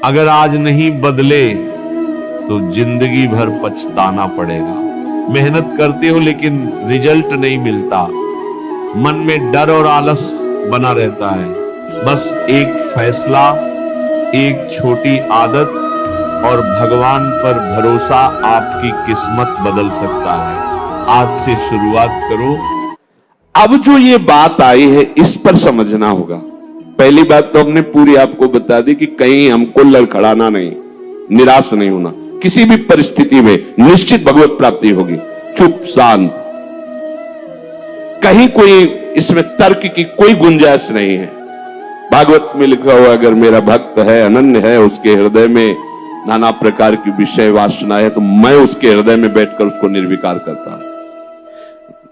अगर आज नहीं बदले तो जिंदगी भर पछताना पड़ेगा। मेहनत करते हो लेकिन रिजल्ट नहीं मिलता, मन में डर और आलस बना रहता है। बस एक फैसला, एक छोटी आदत और भगवान पर भरोसा आपकी किस्मत बदल सकता है। आज से शुरुआत करो। अब जो ये बात आई है इस पर समझना होगा। पहली बात तो हमने पूरी आपको बता दी कि कहीं हमको लड़खड़ाना नहीं, निराश नहीं होना। किसी भी परिस्थिति में निश्चित भगवत प्राप्ति होगी। चुप शांत, कहीं कोई इसमें तर्क की कोई गुंजाइश नहीं है। भागवत में लिखा हुआ अगर मेरा भक्त है, अनन्य है, उसके हृदय में नाना प्रकार की विषय वासना है, तो मैं उसके हृदय में बैठकर उसको निर्विकार करता हूं।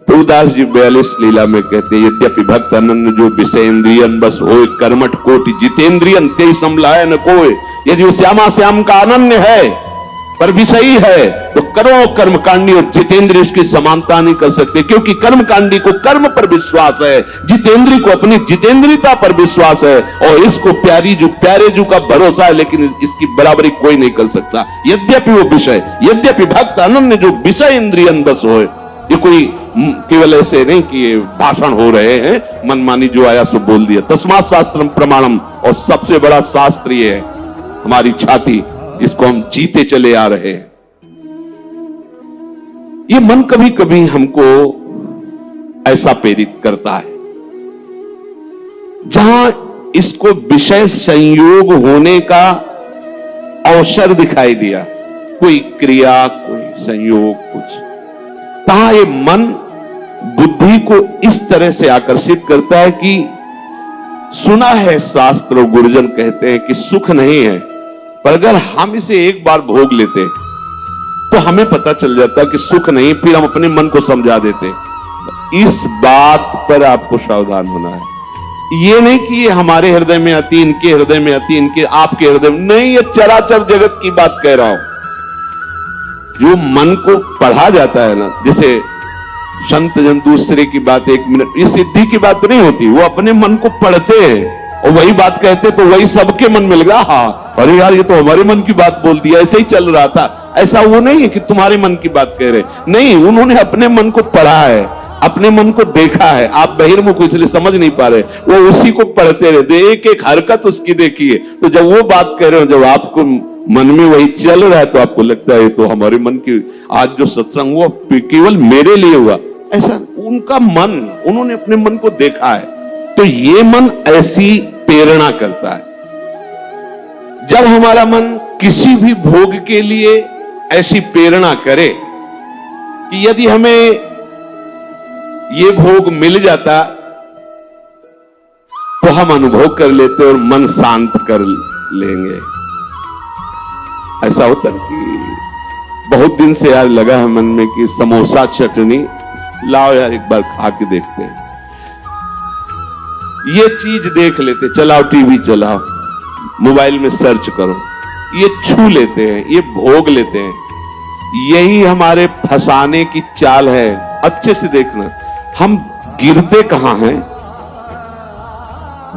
तुलसीदास जी 42 लीला में कहते हैं, यद्यपि भक्त अनन्य जो विषय इंद्रियन बस होए, कर्मठ कोटि जितेंद्रियन तेई समलाय न कोय। यदि वो श्यामा श्याम का अनन्य है पर विषयी है तो करोड़ों कर्मकांडी और जितेंद्रिय उसकी समानता नहीं कर सकते, क्योंकि कर्मकांडी को कर्म पर विश्वास है, जितेंद्रिय को अपनी जितेंद्रियता पर विश्वास है, और इसको प्यारे जू का भरोसा है, लेकिन इसकी बराबरी कोई नहीं कर सकता। यद्यपि वो विषय, यद्यपि भक्त अनन्य जो विषय इंद्रियन बस होए। ये कोई केवल ऐसे नहीं कि ये भाषण हो रहे हैं, मनमानी जो आया सो बोल दिया। तस्मात् शास्त्रम प्रमाणम, और सबसे बड़ा शास्त्र ये है हमारी छाती, जिसको हम जीते चले आ रहे हैं। ये मन कभी कभी हमको ऐसा प्रेरित करता है जहां इसको विषय संयोग होने का अवसर दिखाई दिया, कोई क्रिया, कोई संयोग, कुछ, तहां ये मन बुद्धि को इस तरह से आकर्षित करता है कि सुना है शास्त्र और गुरुजन कहते हैं कि सुख नहीं है, पर अगर हम इसे एक बार भोग लेते तो हमें पता चल जाता कि सुख नहीं, फिर हम अपने मन को समझा देते। इस बात पर आपको सावधान होना है। ये नहीं कि ये हमारे हृदय में आती, इनके हृदय में आती, इनके आपके हृदय में नहीं, ये चराचर जगत की बात कह रहा हूं। जो मन को पढ़ा जाता है ना, जैसे संत जन दूसरे की बात 1 मिनट, ये सिद्धि की बात नहीं होती, वो अपने मन को पढ़ते हैं और वही बात कहते तो वही सबके मन में लगा, हाँ अरे यार ये तो हमारे मन की बात बोल दी, ऐसे ही चल रहा था। ऐसा वो नहीं है कि तुम्हारे मन की बात कह रहे, नहीं, उन्होंने अपने मन को पढ़ा है, अपने मन को देखा है। आप बहिर्मुख इसलिए समझ नहीं पा रहे, वो उसी को पढ़ते रहते, एक एक हरकत उसकी देखिए। तो जब वो बात कह रहे हो, जब आपको मन में वही चल रहा है, तो आपको लगता है तो हमारे मन की आज जो सत्संग हुआ केवल मेरे लिए हुआ। ऐसा उनका मन, उन्होंने अपने मन को देखा है। तो ये मन ऐसी प्रेरणा करता है। जब हमारा मन किसी भी भोग के लिए ऐसी प्रेरणा करे कि यदि हमें ये भोग मिल जाता तो हम अनुभव कर लेते और मन शांत कर लेंगे। ऐसा होता है कि बहुत दिन से यार लगा है मन में कि समोसा चटनी लाओ यार एक बार खा के देखते हैं। ये चीज देख लेते, चलाओ टीवी चलाओ, मोबाइल में सर्च करो, ये छू लेते हैं, ये भोग लेते हैं। यही हमारे फंसाने की चाल है। अच्छे से देखना, हम गिरते कहां हैं?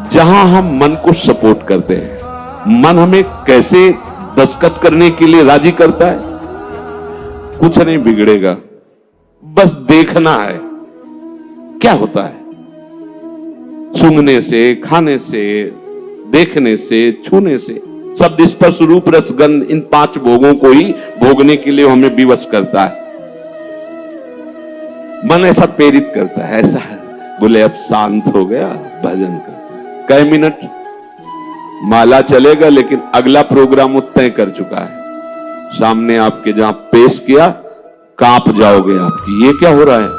जहां हम मन को सपोर्ट करते हैं। मन हमें कैसे दस्तखत करने के लिए राजी करता है? कुछ नहीं बिगड़ेगा, बस देखना है क्या होता है। सूंघने से, खाने से, देखने से, छूने से, शब्द स्पर्श रूप रस गंध, इन 5 भोगों को ही भोगने के लिए हमें विवश करता है। मन ऐसा प्रेरित करता है, ऐसा है बोले अब शांत हो गया, भजन कर। कई मिनट माला चलेगा, लेकिन अगला प्रोग्राम वो तय कर चुका है। सामने आपके जहां पेश किया, कांप जाओगे आप, ये क्या हो रहा है?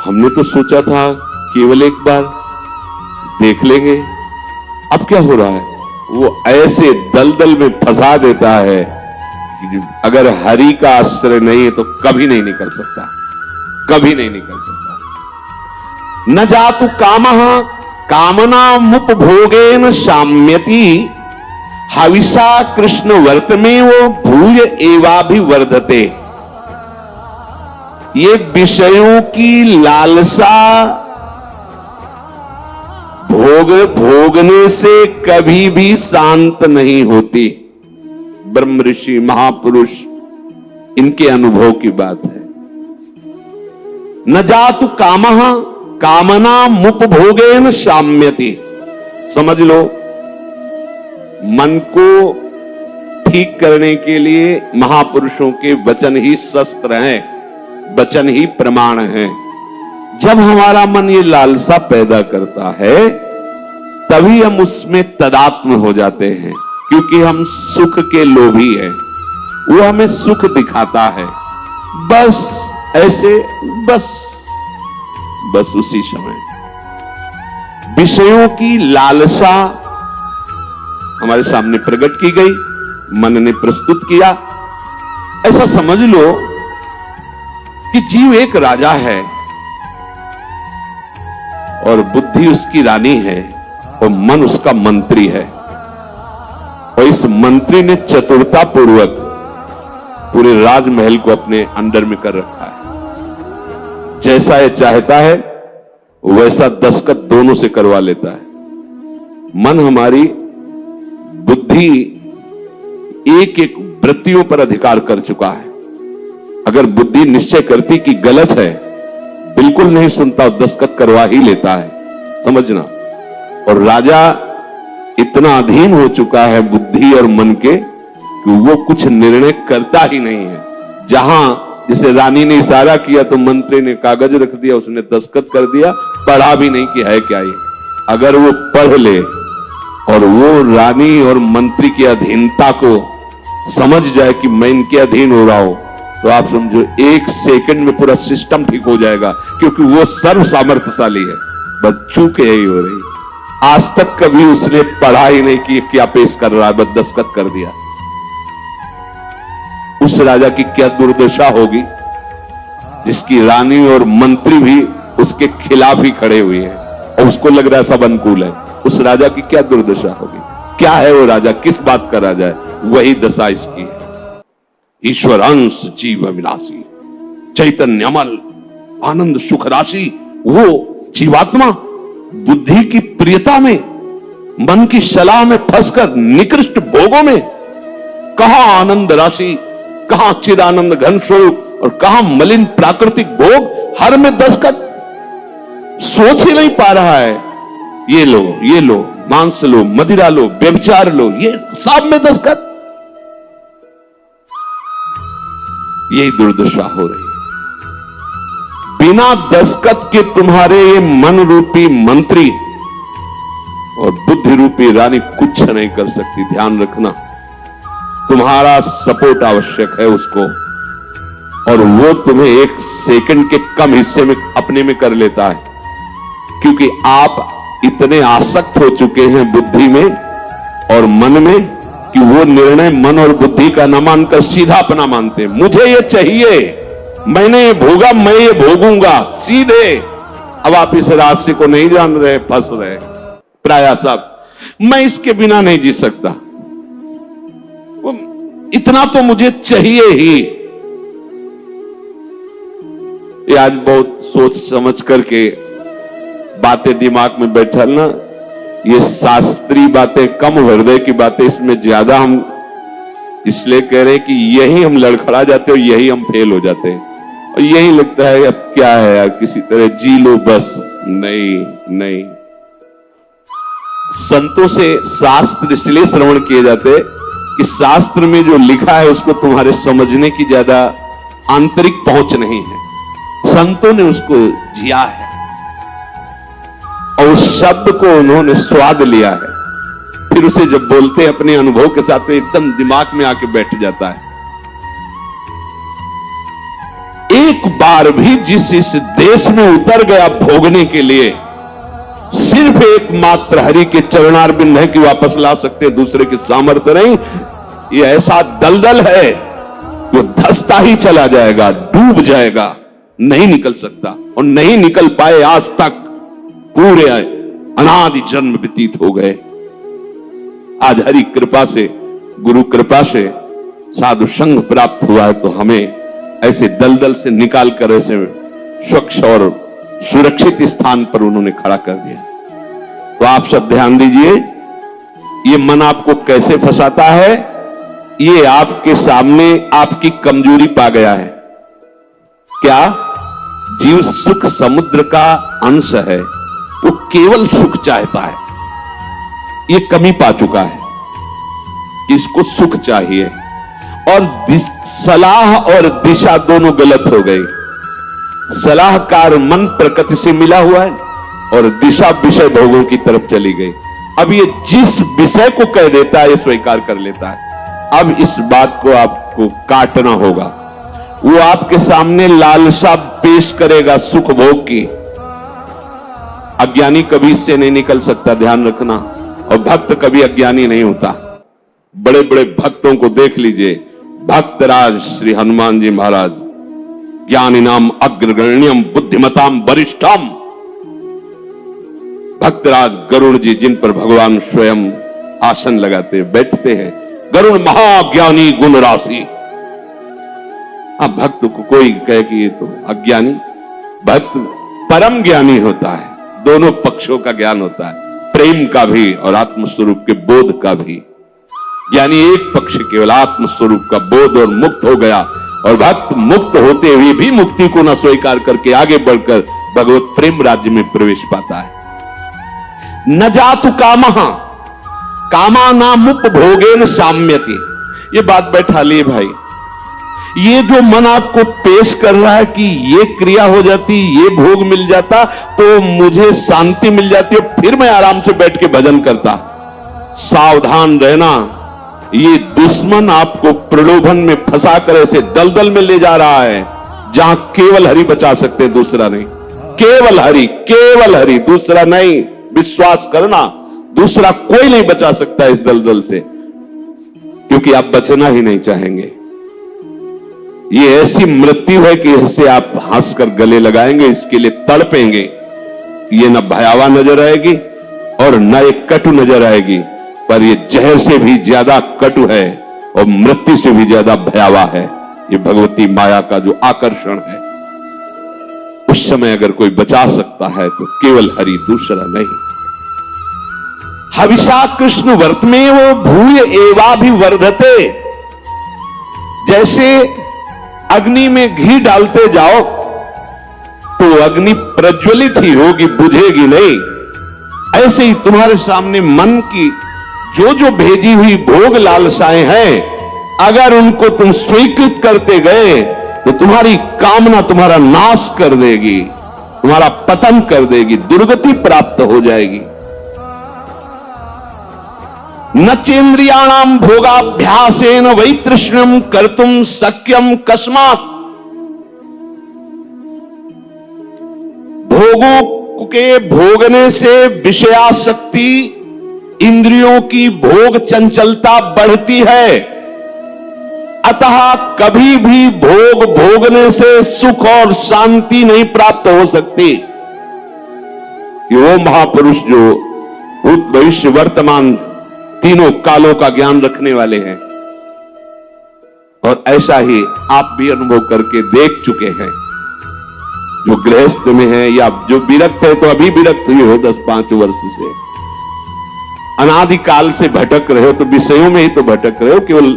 हमने तो सोचा था केवल एक बार देख लेंगे, अब क्या हो रहा है? वो ऐसे दलदल में फंसा देता है कि अगर हरि का आश्रय नहीं है तो कभी नहीं निकल सकता, कभी नहीं निकल सकता। न जातु कामः कामना मुपभोगेन शाम्यति, हविषा कृष्ण वर्तमे वो भूय एवाभिवर्धते। ये विषयों की लालसा भोग भोग भोगने से कभी भी शांत नहीं होती। ब्रह्म ऋषि महापुरुष इनके अनुभव की बात है। न जातु कामः कामना मुपभोगेन शाम्यति। समझ लो, मन को ठीक करने के लिए महापुरुषों के वचन ही शस्त्र हैं, वचन ही प्रमाण हैं। जब हमारा मन ये लालसा पैदा करता है तभी हम उसमें तदात्म हो जाते हैं, क्योंकि हम सुख के लोभी हैं। वो हमें सुख दिखाता है, बस ऐसे, बस उसी समय विषयों की लालसा हमारे सामने प्रकट की गई, मन ने प्रस्तुत किया। ऐसा समझ लो कि जीव एक राजा है और बुद्धि उसकी रानी है और मन उसका मंत्री है। और इस मंत्री ने चतुरता पूर्वक पूरे राजमहल को अपने अंडर में कर रखा है। जैसा ये चाहता है वैसा दस्तखत दोनों से करवा लेता है। मन, हमारी बुद्धि एक एक वृत्तियों पर अधिकार कर चुका है। अगर बुद्धि निश्चय करती कि गलत है, बिल्कुल नहीं सुनता, दस्तखत करवा ही लेता है, समझना। और राजा इतना अधीन हो चुका है बुद्धि और मन के कि वो कुछ निर्णय करता ही नहीं है। जहां जैसे रानी ने इशारा किया तो मंत्री ने कागज रख दिया, उसने दस्तखत कर दिया, पढ़ा भी नहीं कि है क्या ये। अगर वो पढ़ ले और वो रानी और मंत्री की अधीनता को समझ जाए कि मैं इनके अधीन हो रहा हूं, तो आप समझो 1 सेकंड में पूरा सिस्टम ठीक हो जाएगा, क्योंकि वो सर्व सामर्थ्यशाली है। बच्चों के यही हो रही। आज तक कभी उसने पढ़ा ही नहीं कि क्या पेश कर रहा है, बस दस्तखत कर दिया। उस राजा की क्या दुर्दशा होगी जिसकी रानी और मंत्री भी उसके खिलाफ ही खड़े हुए हैं और उसको लग रहा है सब अनुकूल है। उस राजा की क्या दुर्दशा होगी। क्या है वो राजा, किस बात का राजा है, वही दशा इसकी है। ईश्वर अंश जीव अविनाशी, चैतन्य अमल, आनंद सुख राशि। वो जीवात्मा बुद्धि की प्रियता में, मन की सलाह में फंसकर निकृष्ट भोगों में, कहां आनंद राशि, कहां चिदानंद घन स्वरूप और कहां मलिन प्राकृतिक भोग, हर में दस्तखत। सोच ही नहीं पा रहा है। ये लो, मांस लो, मदिरा लो, व्यभिचार लो, ये सब में दस्तखत। यही दुर्दशा हो रही है। बिना दस्तखत के तुम्हारे ये मन रूपी मंत्री और बुद्धि रूपी रानी कुछ नहीं कर सकती। ध्यान रखना, तुम्हारा सपोर्ट आवश्यक है उसको, और वो तुम्हें 1 सेकंड के कम हिस्से में अपने में कर लेता है, क्योंकि आप इतने आसक्त हो चुके हैं बुद्धि में और मन में कि वो निर्णय मन और बुद्धि का न मानकर सीधा अपना मानते हैं। मुझे ये चाहिए, मैंने ये भोगा, मैं ये भोगूंगा, सीधे। अब आप इस रास्ते को नहीं जान रहे, फंस रहे प्राय सब। मैं इसके बिना नहीं जी सकता, इतना तो मुझे चाहिए ही। ये आज बहुत सोच समझ करके बातें दिमाग में बैठलना, ये शास्त्रीय बातें कम, हृदय की बातें इसमें ज्यादा हम इसलिए कह रहे हैं कि यही हम लड़खड़ा जाते हैं और यही हम फेल हो जाते हैं। और यही लगता है अब क्या है यार, किसी तरह जी लो बस। नहीं, संतों से शास्त्र इसलिए श्रवण किए जाते कि शास्त्र में जो लिखा है उसको तुम्हारे समझने की ज्यादा आंतरिक पहुंच नहीं है। संतों ने उसको जिया है और उस शब्द को उन्होंने स्वाद लिया है, फिर उसे जब बोलते हैं अपने अनुभव के साथ तो एकदम दिमाग में आके बैठ जाता है। एक बार भी जिस इस देश में उतर गया भोगने के लिए, सिर्फ एकमात्र हरि के चरणारविंद है कि वापस ला सकते, दूसरे की सामर्थ्य नहीं। ये ऐसा दलदल है जो धंसता ही चला जाएगा, डूब जाएगा, नहीं निकल सकता। और नहीं निकल पाए आज तक, पूरे अनादि जन्म व्यतीत हो गए। आज हरि कृपा से, गुरु कृपा से साधु संग प्राप्त हुआ है, तो हमें ऐसे दलदल से निकाल कर ऐसे स्वच्छ और सुरक्षित स्थान पर उन्होंने खड़ा कर दिया। तो आप सब ध्यान दीजिए, ये मन आपको कैसे फंसाता है। ये आपके सामने आपकी कमजोरी पा गया है। क्या? जीव सुख समुद्र का अंश है, वो केवल सुख चाहता है। ये कमी पा चुका है, इसको सुख चाहिए, और सलाह और दिशा दोनों गलत हो गई। सलाहकार मन प्रकृति से मिला हुआ है और दिशा विषय भोगों की तरफ चली गई। अब ये जिस विषय को कह देता है ये स्वीकार कर लेता है। अब इस बात को आपको काटना होगा। वो आपके सामने लालसा पेश करेगा सुख भोग की। अज्ञानी कभी इससे नहीं निकल सकता, ध्यान रखना। और भक्त कभी अज्ञानी नहीं होता। बड़े बड़े भक्तों को देख लीजिए। भक्तराज श्री हनुमान जी महाराज, ज्ञानी नाम अग्रगण्यम बुद्धिमताम वरिष्ठम। भक्तराज गरुड़ जी, जिन पर भगवान स्वयं आसन लगाते बैठते हैं। गरुड़ महाज्ञानी गुण राशि। अब भक्त को कोई कहे कि ये तो अज्ञानी, भक्त परम ज्ञानी होता है। दोनों पक्षों का ज्ञान होता है, प्रेम का भी और आत्मस्वरूप के बोध का भी। यानी एक पक्ष केवल आत्मस्वरूप का बोध और मुक्त हो गया, और भक्त मुक्त होते हुए भी मुक्ति को न स्वीकार करके आगे बढ़कर भगवत प्रेम राज्य में प्रवेश पाता है। न जातु कामः कामानामुपभोगेन साम्यति। ये बात बैठा लिए भाई। ये जो मन आपको पेश कर रहा है कि ये क्रिया हो जाती, ये भोग मिल जाता तो मुझे शांति मिल जाती और फिर मैं आराम से बैठ के भजन करता। सावधान रहना, ये दुश्मन आपको प्रलोभन में फंसा कर ऐसे दलदल में ले जा रहा है जहां केवल हरि बचा सकते, दूसरा नहीं। केवल हरि, दूसरा नहीं। विश्वास करना, दूसरा कोई नहीं बचा सकता इस दलदल से, क्योंकि आप बचना ही नहीं चाहेंगे। ये ऐसी मृत्यु है कि इससे आप हंसकर गले लगाएंगे, इसके लिए तड़पेंगे। ये न भयावह नजर आएगी और न एक कटु नजर आएगी, पर ये जहर से भी ज्यादा कटु है और मृत्यु से भी ज्यादा भयावह है। ये भगवती माया का जो आकर्षण है। उस समय अगर कोई बचा सकता है तो केवल हरि, दूसरा नहीं। हविषा कृष्ण वर्त में वो भूय एवाभिवर्धते। जैसे अग्नि में घी डालते जाओ तो अग्नि प्रज्वलित ही होगी, बुझेगी नहीं। ऐसे ही तुम्हारे सामने मन की जो जो भेजी हुई भोग लालसाएं हैं, अगर उनको तुम स्वीकृत करते गए तो तुम्हारी कामना तुम्हारा नाश कर देगी, तुम्हारा पतन कर देगी, दुर्गति प्राप्त हो जाएगी। न चेन्द्रियाणाम भोगाभ्यासेन वै तृष्णम कर्तुम शक्यम कस्मात्। भोगों के भोगने से विषयासक्ति, इंद्रियों की भोग चंचलता बढ़ती है। अतः कभी भी भोग भोगने से सुख और शांति नहीं प्राप्त हो सकती। वो महापुरुष जो भूत भविष्य वर्तमान तीनों कालों का ज्ञान रखने वाले हैं, और ऐसा ही आप भी अनुभव करके देख चुके हैं। जो गृहस्थ में है या जो विरक्त है, तो अभी विरक्त हुए हो 10-5 वर्ष से, अनादिकाल से भटक रहे हो, तो विषयों में ही तो भटक रहे हो। केवल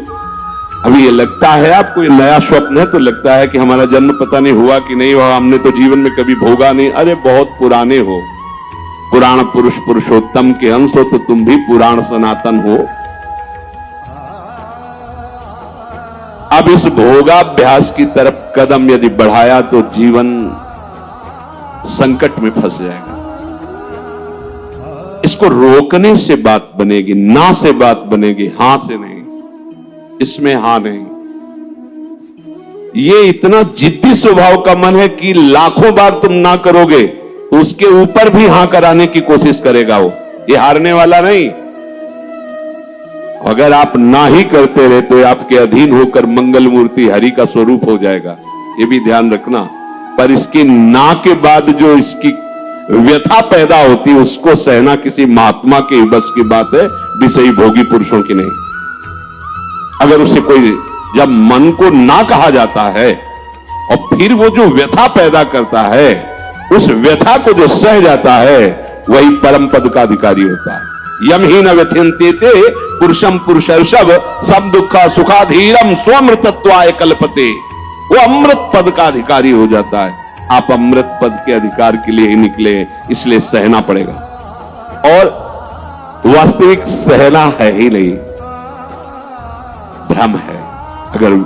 अभी ये लगता है आपको, ये नया स्वप्न है तो लगता है कि हमारा जन्म पता नहीं हुआ कि नहीं हुआ, हमने तो जीवन में कभी भोगा नहीं। अरे बहुत पुराने हो, पुराण पुरुष पुरुषोत्तम के अंश हो, तो तुम भी पुराण सनातन हो। अब इस भोगाभ्यास की तरफ कदम यदि बढ़ाया तो जीवन संकट में फंस जाएगा। इसको रोकने से बात बनेगी, ना से बात बनेगी, हां से नहीं। इसमें हां नहीं। ये इतना जिद्दी स्वभाव का मन है कि लाखों बार तुम ना करोगे तो उसके ऊपर भी हां कराने की कोशिश करेगा वो। ये हारने वाला नहीं। अगर आप ना ही करते रहे तो आपके अधीन होकर मंगल मूर्ति हरि का स्वरूप हो जाएगा। ये भी ध्यान रखना। पर इसकी ना के बाद जो इसकी व्यथा पैदा होती है, उसको सहना किसी महात्मा के बस की बात है, विषयी भोगी पुरुषों की नहीं। अगर उसे कोई, जब मन को ना कहा जाता है और फिर वो जो व्यथा पैदा करता है, उस व्यथा को जो सह जाता है, वही परम पद का अधिकारी होता है। यम ही न व्यथ्यन्ते ते पुरुषम पुरुषर्षभ सब दुखा सुखाधीरम स्वमृतत्वाय कल्पते। वो अमृत पद का अधिकारी हो जाता है। आप अमृत पद के अधिकार के लिए ही निकले, इसलिए सहना पड़ेगा। और वास्तविक सहना है ही नहीं, भ्रम है। अगर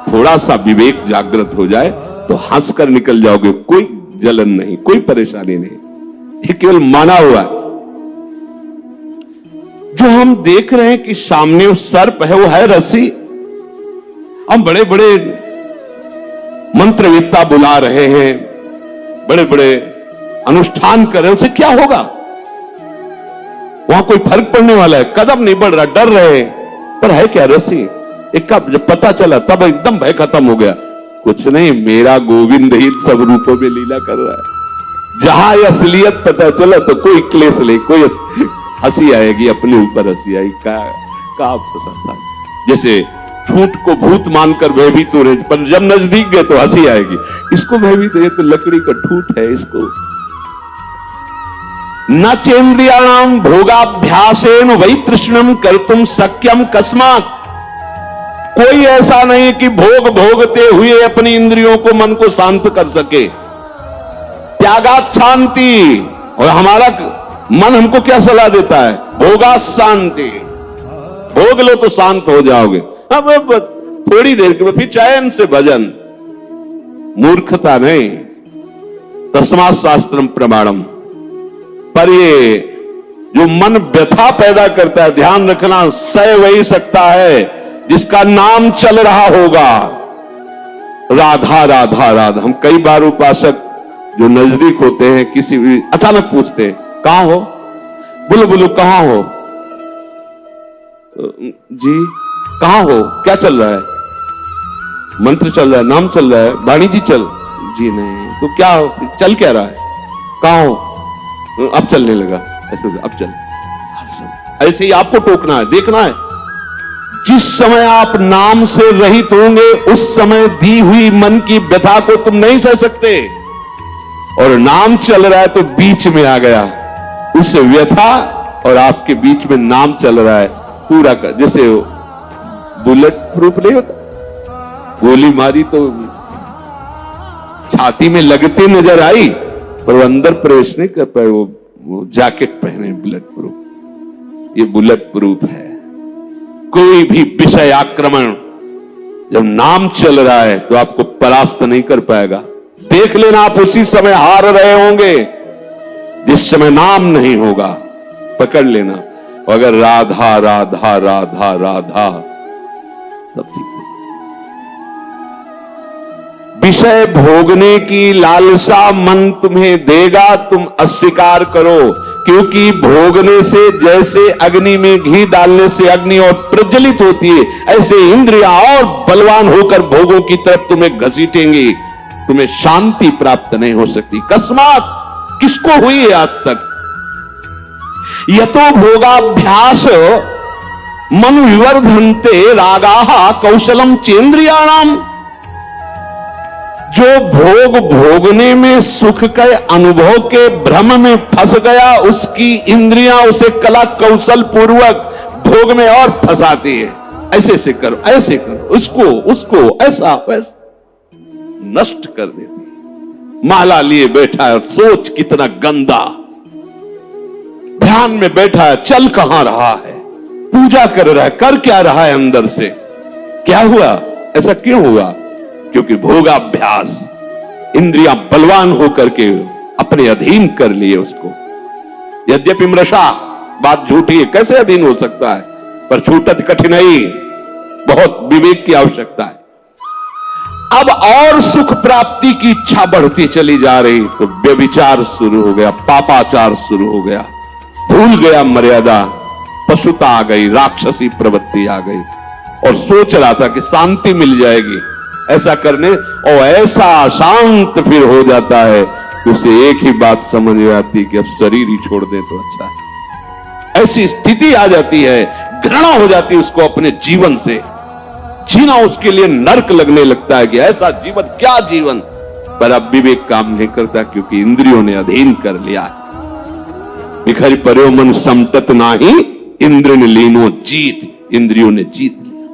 थोड़ा सा विवेक जागृत हो जाए तो हंसकर निकल जाओगे, कोई जलन नहीं, कोई परेशानी नहीं, ये केवल माना हुआ है। जो हम देख रहे हैं कि सामने वो सर्प है, वो है रस्सी। हम बड़े बड़े मंत्रवेत्ता बुला रहे हैं, बड़े बड़े अनुष्ठान कर रहे हैं, उससे क्या होगा? वहां कोई फर्क पड़ने वाला है? कदम नहीं बढ़ रहा, डर रहे, पर है क्या रस्सी। एक का जब पता चला तब एकदम भय खत्म हो गया। कुछ नहीं, मेरा गोविंद ही सब रूपों में लीला कर रहा है। जहां ये असलियत पता चला तो कोई क्लेश नहीं, कोई हंसी आएगी, अपने ऊपर हंसी आएगी। का था जैसे ठूठ को भूत मानकर भयभीत हो रहे, पर जब नजदीक गए तो हंसी आएगी। इसको भयभीत, ये तो लकड़ी का ठूठ है। इसको न चेन्द्रियाणाम भोगाभ्यासेन वै तृष्णम कर्तुम शक्यम कस्मात्। कोई ऐसा नहीं कि भोग भोगते हुए अपनी इंद्रियों को, मन को शांत कर सके। त्यागात शांति। और हमारा मन हमको क्या सलाह देता है? भोगा शांति, भोग लो तो शांत हो जाओगे। अब थोड़ी देर के बाद फिर चैन से भजन। मूर्खता नहीं, तस्मात् शास्त्रम प्रमाणम। पर ये जो मन व्यथा पैदा करता है, ध्यान रखना, सह वही सकता है जिसका नाम चल रहा होगा। राधा राधा राधा। हम कई बार उपासक जो नजदीक होते हैं, किसी भी अचानक पूछते हैं, कहां हो? बोलो बोलो, कहां हो? जी कहां हो? क्या चल रहा है? मंत्र चल रहा है, नाम चल रहा है, वाणी जी चल। जी नहीं, तो क्या चल क्या रहा है? कहां हो? अब चलने लगा। ऐसे अब चल। ऐसे ही आपको टोकना है, देखना है। जिस समय आप नाम से रहित होंगे, उस समय दी हुई मन की व्यथा को तुम नहीं सह सकते। और नाम चल रहा है तो बीच में आ गया, उस व्यथा और आपके बीच में नाम चल रहा है पूरा का। जैसे बुलेट प्रूफ नहीं होता, गोली मारी तो छाती में लगते नजर आई, पर वो अंदर प्रवेश नहीं कर पाए। वो जैकेट पहने बुलेट प्रूफ। ये बुलेट प्रूफ है। कोई भी विषय आक्रमण जब नाम चल रहा है तो आपको परास्त नहीं कर पाएगा। देख लेना, आप उसी समय हार रहे होंगे जिस समय नाम नहीं होगा। पकड़ लेना। और अगर राधा राधा राधा राधा, सब ठीक है। विषय भोगने की लालसा मन तुम्हें देगा, तुम अस्वीकार करो। क्योंकि भोगने से जैसे अग्नि में घी डालने से अग्नि और प्रज्वलित होती है, ऐसे इंद्रियां और बलवान होकर भोगों की तरफ तुम्हें घसीटेंगी। तुम्हें शांति प्राप्त नहीं हो सकती। कस्मात, किसको हुई है आज तक? यतो भोगाभ्यास मनु विवर्धन्ते रागाः कौशलम चेन्द्रियाणाम। जो भोग भोगने में सुख के अनुभव के भ्रम में फंस गया, उसकी इंद्रियां उसे कला कौशल पूर्वक भोग में और फंसाती है। ऐसे ऐसे करो, ऐसे करो, उसको उसको ऐसा वैसा नष्ट कर देती। माला लिए बैठा है, सोच कितना गंदा। ध्यान में बैठा है, चल कहां रहा है? पूजा कर रहा है, कर क्या रहा है अंदर से? क्या हुआ? ऐसा क्यों हुआ? क्योंकि भोगाभ्यास, इंद्रियां बलवान होकर के अपने अधीन कर लिए उसको। यद्यपि मृषा, बात झूठी है, कैसे अधीन हो सकता है? पर छूटत कठिनाई, बहुत विवेक की आवश्यकता है। अब और सुख प्राप्ति की इच्छा बढ़ती चली जा रही तो व्यभिचार शुरू हो गया, पापाचार शुरू हो गया, भूल गया मर्यादा, पशुता आ गई, राक्षसी प्रवृत्ति आ गई। और सोच रहा था कि शांति मिल जाएगी ऐसा करने, और ऐसा शांत फिर हो जाता है कि उसे एक ही बात समझ में आती कि अब शरीर ही छोड़ दे तो अच्छा है। ऐसी स्थिति आ जाती है, घृणा हो जाती है उसको अपने जीवन से। जीना उसके लिए नरक लगने लगता है कि ऐसा जीवन, क्या जीवन। पर अब विवेक काम नहीं करता, क्योंकि इंद्रियों ने अधीन कर लिया है। बिखर पर्यो मन समटत नाही, इंद्र ने लीनो जीत, इंद्रियों ने जीत लिया।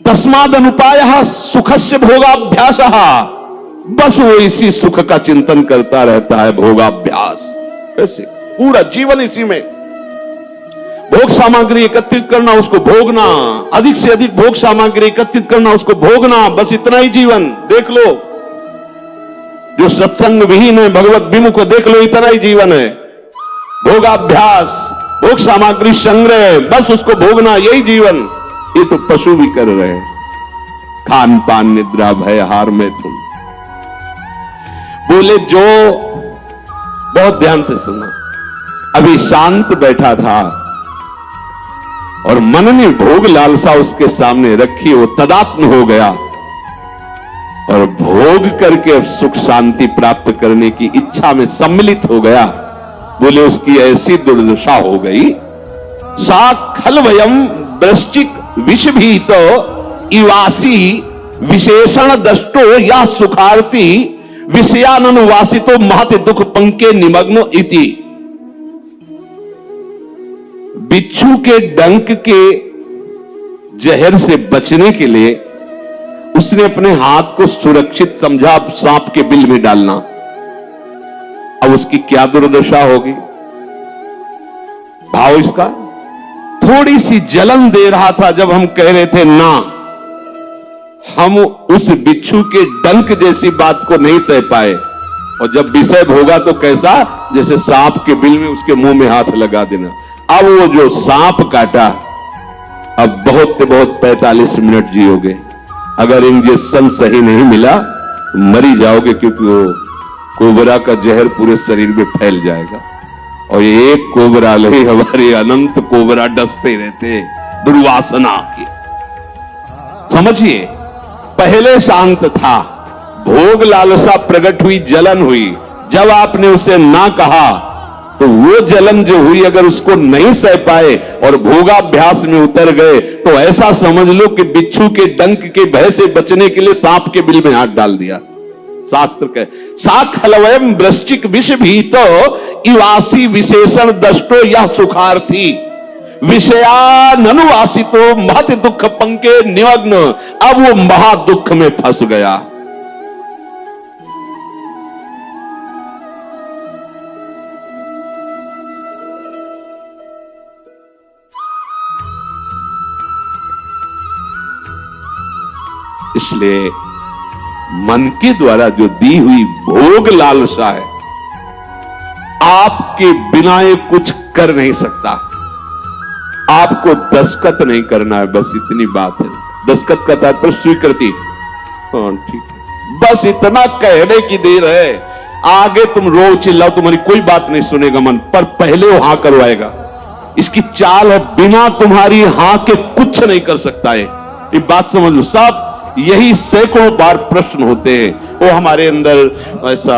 तस्माद अनुपाय सुखस्य भोगाभ्यास, बस वो इसी सुख का चिंतन करता रहता है, भोगाभ्यास। ऐसे पूरा जीवन इसी में, भोग सामग्री एकत्रित करना, उसको भोगना, अधिक से अधिक भोग सामग्री एकत्रित करना, उसको भोगना, बस इतना ही जीवन। देख लो जो सत्संग विहीन है, भगवत विमुख, देख लो इतना ही जीवन है। भोगाभ्यास, भोग सामग्री संग्रह, बस उसको भोगना, यही जीवन। ये तो पशु भी कर रहे हैं, खान पान निद्रा भय हार में तुम। बोले जो, बहुत ध्यान से सुना, अभी शांत बैठा था और मन ने भोग लालसा उसके सामने रखी, वो तदात्म हो गया और भोग करके अब सुख शांति प्राप्त करने की इच्छा में सम्मिलित हो गया। बोले उसकी ऐसी दुर्दशा हो गई, सा खलवयम वृश्चिक विषभीत इवासी विशेषण दष्टो या सुखार्थी विषयानुवासितो महति दुख पंके निमग्नो इति। बिच्छू के डंक के जहर से बचने के लिए उसने अपने हाथ को सुरक्षित समझा सांप के बिल में डालना। अब उसकी क्या दुर्दशा होगी। भाव इसका, थोड़ी सी जलन दे रहा था जब हम कह रहे थे ना, हम उस बिच्छू के डंक जैसी बात को नहीं सह पाए, और जब विषय भोगा तो कैसा, जैसे सांप के बिल में उसके मुंह में हाथ लगा देना। अब वो जो सांप काटा, अब बहुत 45 मिनट जियोगे, अगर इंजेक्शन सही नहीं मिला तो मरी जाओगे, क्योंकि वो कोबरा का जहर पूरे शरीर में फैल जाएगा। और ये एक कोबरा नहीं, हमारे अनंत कोबरा डसते रहते दुर्वासना के। समझिए, पहले शांत था, भोग लालसा प्रकट हुई, जलन हुई, जब आपने उसे ना कहा तो वो जलन जो हुई, अगर उसको नहीं सह पाए और भोगाभ्यास में उतर गए, तो ऐसा समझ लो कि बिच्छू के डंक के भय से बचने के लिए सांप के बिल में हाथ डाल दिया। शास्त्र कहे सा खलवयम वृश्चिक विष भीतो इवासी विशेषण दष्टो या सुखार्थी विषयानुवासितो महत दुख पंके निमग्न। अब वो महा दुख में फंस गया। इसलिए मन के द्वारा जो दी हुई भोग लालसा है, आपके बिना ये कुछ कर नहीं सकता। आपको दस्तखत नहीं करना है, बस इतनी बात है। दस्तखत का तात्पर्य स्वीकृति। ठीक है, बस इतना कहने की देर है। आगे तुम रो चिल्लाओ, तुम्हारी कोई बात नहीं सुनेगा मन, पर पहले वो हां करवाएगा। इसकी चाल है, बिना तुम्हारी हां के कुछ नहीं कर सकता है। ये बात समझ लो। सब यही सैकड़ों बार प्रश्न होते हैं, वो हमारे अंदर ऐसा